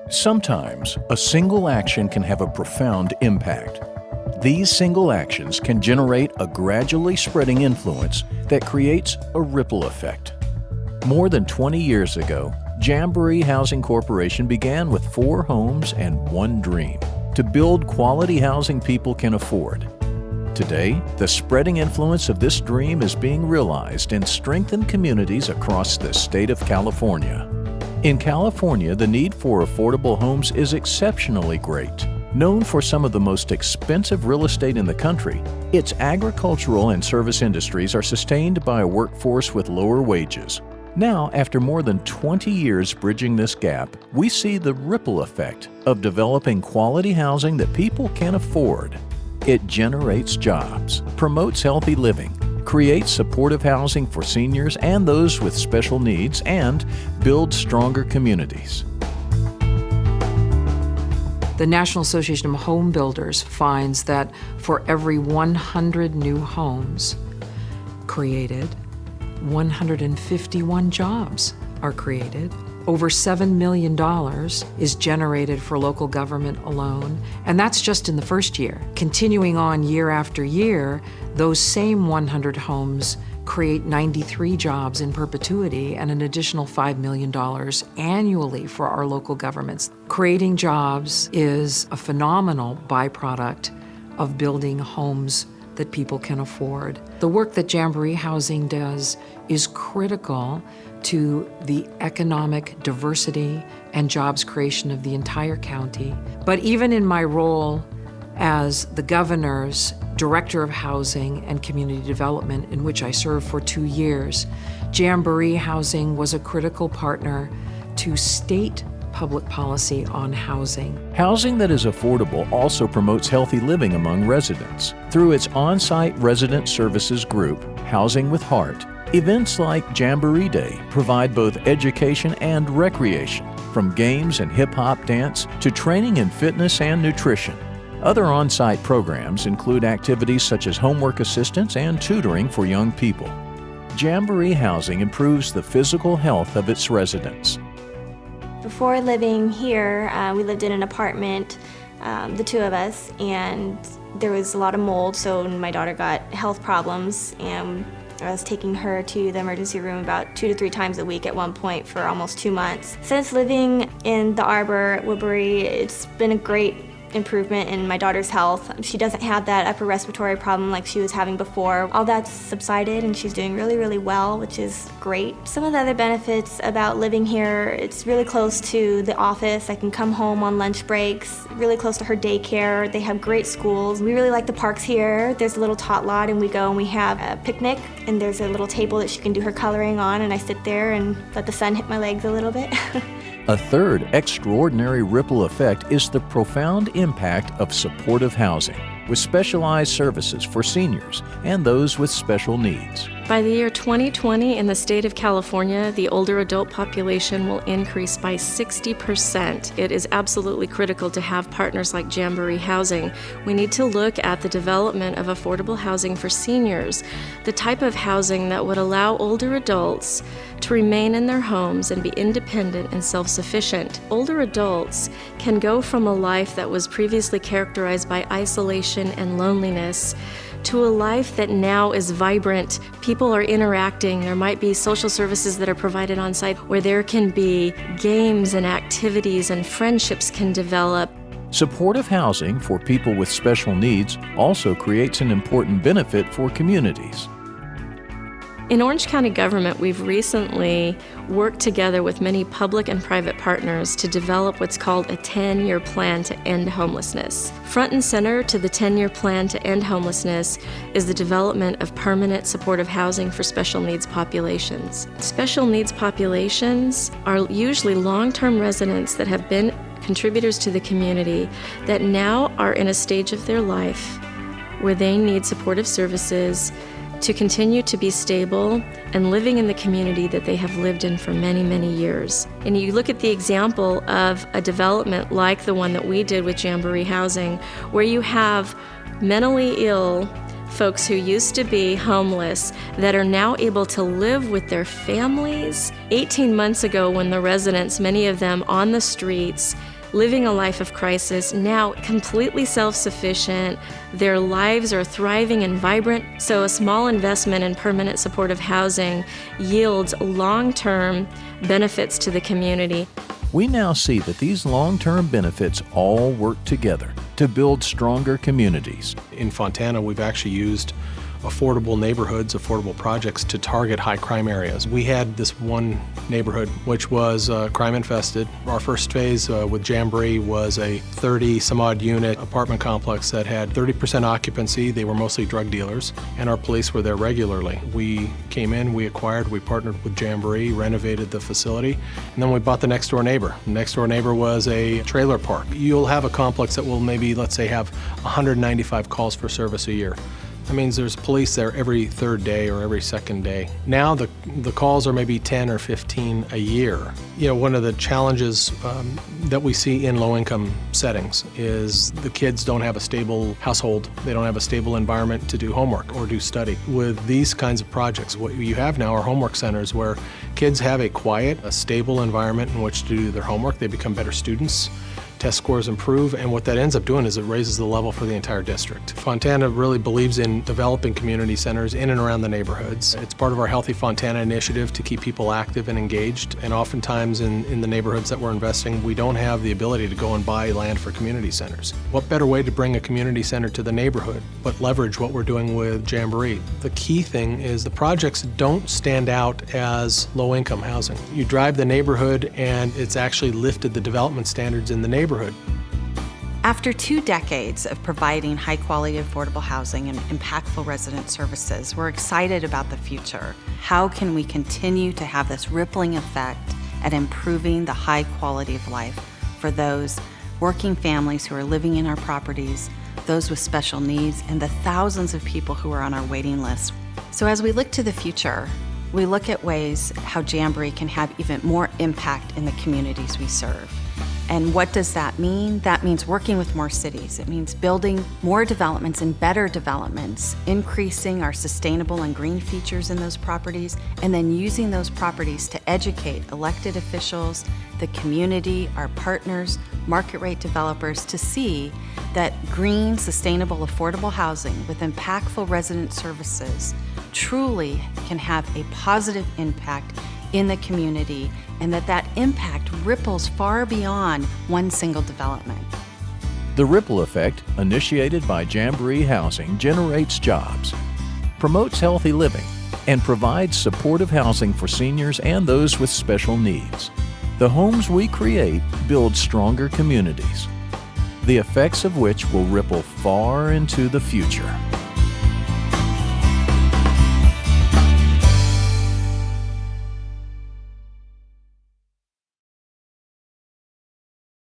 Sometimes, a single action can have a profound impact. These single actions can generate a gradually spreading influence that creates a ripple effect. More than 20 years ago, Jamboree Housing Corporation began with 4 homes and 1 dream: to build quality housing people can afford. Today, the spreading influence of this dream is being realized in strengthened communities across the state of California. In California, the need for affordable homes is exceptionally great. Known for some of the most expensive real estate in the country, its agricultural and service industries are sustained by a workforce with lower wages. Now, after more than 20 years bridging this gap, we see the ripple effect of developing quality housing that people can afford. It generates jobs, promotes healthy living, creates supportive housing for seniors and those with special needs, and builds stronger communities. The National Association of Home Builders finds that for every 100 new homes created, 151 jobs are created. Over $7 million is generated for local government alone, and that's just in the first year. Continuing on year after year, those same 100 homes create 93 jobs in perpetuity and an additional $5 million annually for our local governments. Creating jobs is a phenomenal byproduct of building homes that people can afford. The work that Jamboree Housing does is critical to the economic diversity and jobs creation of the entire county. But even in my role as the governor's Director of Housing and Community Development, in which I served for 2 years, Jamboree Housing was a critical partner to state public policy on housing. Housing that is affordable also promotes healthy living among residents. Through its on-site resident services group, Housing with Heart, events like Jamboree Day provide both education and recreation, from games and hip-hop dance to training in fitness and nutrition. Other on-site programs include activities such as homework assistance and tutoring for young people. Jamboree Housing improves the physical health of its residents. Before living here, we lived in an apartment, the 2 of us, and there was a lot of mold, so my daughter got health problems, and I was taking her to the emergency room about 2 to 3 times a week at one point for almost 2 months. Since living in the Arbor at Woodbury, it's been a great improvement in my daughter's health. She doesn't have that upper respiratory problem like she was having before. All that's subsided and she's doing really, really well, which is great. Some of the other benefits about living here, it's really close to the office. I can come home on lunch breaks, really close to her daycare. They have great schools. We really like the parks here. There's a little tot lot and we go and we have a picnic, and there's a little table that she can do her coloring on, and I sit there and let the sun hit my legs a little bit. A third extraordinary ripple effect is the profound impact of supportive housing, with specialized services for seniors and those with special needs. By the year 2020 in the state of California, the older adult population will increase by 60%. It is absolutely critical to have partners like Jamboree Housing. We need to look at the development of affordable housing for seniors, the type of housing that would allow older adults to remain in their homes and be independent and self-sufficient. Older adults can go from a life that was previously characterized by isolation and loneliness to a life that now is vibrant. People are interacting. There might be social services that are provided on site where there can be games and activities and friendships can develop. Supportive housing for people with special needs also creates an important benefit for communities. In Orange County government, we've recently worked together with many public and private partners to develop what's called a 10-year plan to end homelessness. Front and center to the 10-year plan to end homelessness is the development of permanent supportive housing for special needs populations. Special needs populations are usually long-term residents that have been contributors to the community that now are in a stage of their life where they need supportive services to continue to be stable and living in the community that they have lived in for many, many years. And you look at the example of a development like the one that we did with Jamboree Housing, where you have mentally ill folks who used to be homeless that are now able to live with their families. 18 months ago, when the residents, many of them on the streets, living a life of crisis, now completely self-sufficient. Their lives are thriving and vibrant, so a small investment in permanent supportive housing yields long-term benefits to the community. We now see that these long-term benefits all work together to build stronger communities. In Fontana, we've actually used affordable neighborhoods, affordable projects to target high crime areas. We had this one neighborhood which was crime infested. Our first phase with Jamboree was a 30 some odd unit apartment complex that had 30% occupancy. They were mostly drug dealers, and our police were there regularly. We came in, we acquired, we partnered with Jamboree, renovated the facility, and then we bought the next door neighbor. The next door neighbor was a trailer park. You'll have a complex that will maybe, let's say, have 195 calls for service a year. That means there's police there every third day or every second day. Now the calls are maybe 10 or 15 a year. You know, one of the challenges that we see in low-income settings is the kids don't have a stable household. They don't have a stable environment to do homework or do study. With these kinds of projects, what you have now are homework centers where kids have a quiet, a stable environment in which to do their homework. They become better students. Test scores improve, and what that ends up doing is it raises the level for the entire district. Fontana really believes in developing community centers in and around the neighborhoods. It's part of our Healthy Fontana initiative to keep people active and engaged, and oftentimes in the neighborhoods that we're investing, we don't have the ability to go and buy land for community centers. What better way to bring a community center to the neighborhood but leverage what we're doing with Jamboree? The key thing is the projects don't stand out as low-income housing. You drive the neighborhood and it's actually lifted the development standards in the neighborhood. After 2 decades of providing high-quality affordable housing and impactful resident services, we're excited about the future. How can we continue to have this rippling effect at improving the high quality of life for those working families who are living in our properties, those with special needs, and the thousands of people who are on our waiting list? So as we look to the future, we look at ways how Jamboree can have even more impact in the communities we serve. And what does that mean? That means working with more cities. It means building more developments and better developments, increasing our sustainable and green features in those properties, and then using those properties to educate elected officials, the community, our partners, market rate developers to see that green, sustainable, affordable housing with impactful resident services truly can have a positive impact in the community, and that impact ripples far beyond one single development. The ripple effect, initiated by Jamboree Housing, generates jobs, promotes healthy living, and provides supportive housing for seniors and those with special needs. The homes we create build stronger communities, the effects of which will ripple far into the future.